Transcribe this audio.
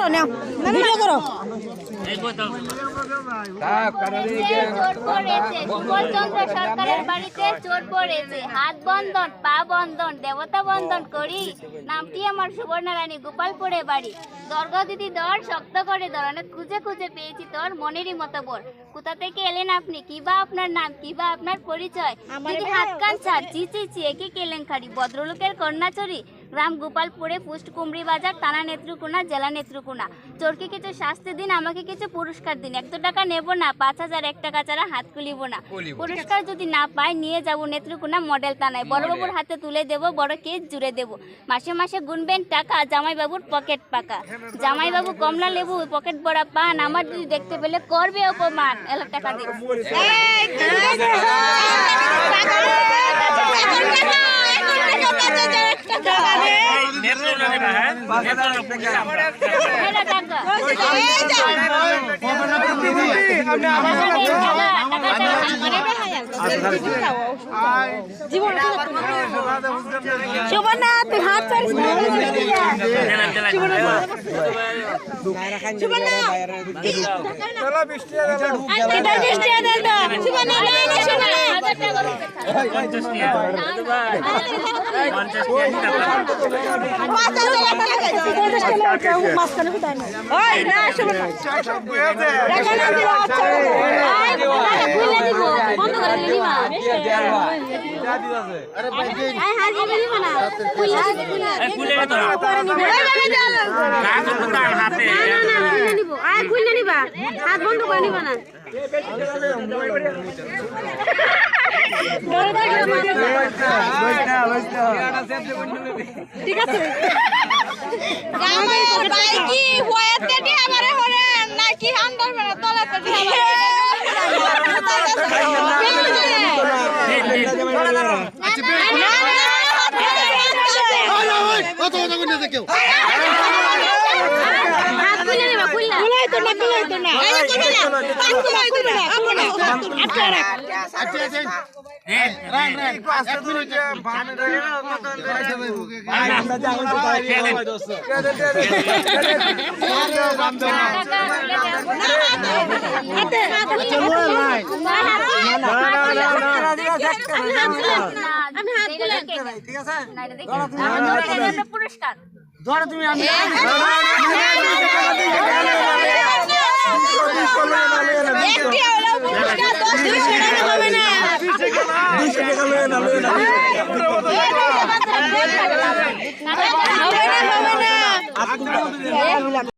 করো নাও ভিডিও করো সরকারের বাড়িতে চোর পড়েছে, হাত বন্ধন পা বন্ধন দেবতা বন্ধন করি। নামটি আমার সুবর্ণারানী, গোপালপুরে বাড়ি। দর্গা দিদি দর শক্ত করে ধর, অনেক খুঁজে খুঁজে পেয়েছি তোর মনেরই মতো বর। কোথা থেকে এলেন আপনি, কিবা আপনার নাম, কিবা আপনার পরিচয়? দিদি হাত কান ছাড়, চি চি চি একে কেলেঙ্কারি। ভদ্রলোকের কন্যাচুরি, গ্রাম গোপালপুরে, পোস্ট কুমড়ি বাজার, থানা নেত্রকোনা, জেলা নেত্রকোনা। চোরকে কিছু শাস্তি দিন, আমাকে কিছু পুরস্কার দিন। 100 টাকা নেব না, 5000 1 টাকা ছাড়া হাত খুলিব না। পুরস্কার যদি না পাই নিয়ে যাব নেত্রকোনা মডেল থানায়, বড়বাবুর হাতে তুলে দেব, বড় কেস জুড়ে দেব। মাসে মাসে গুনবেন টাকা, জামাইবাবুর পকেট পাকা। জামাইবাবু কমলা লেবু পকেট ভরা পান, আমার যদি দেখতে পেলে করবে অপমান। 1 টাকা দিন। সুবর্ণা তুই হাত ছাড়িস না, সুবর্ণা চলো বৃষ্টি দেন তো সুবর্ণা হাত বন্ধ করে নিবা না। ঠিক আছে পুরস্কার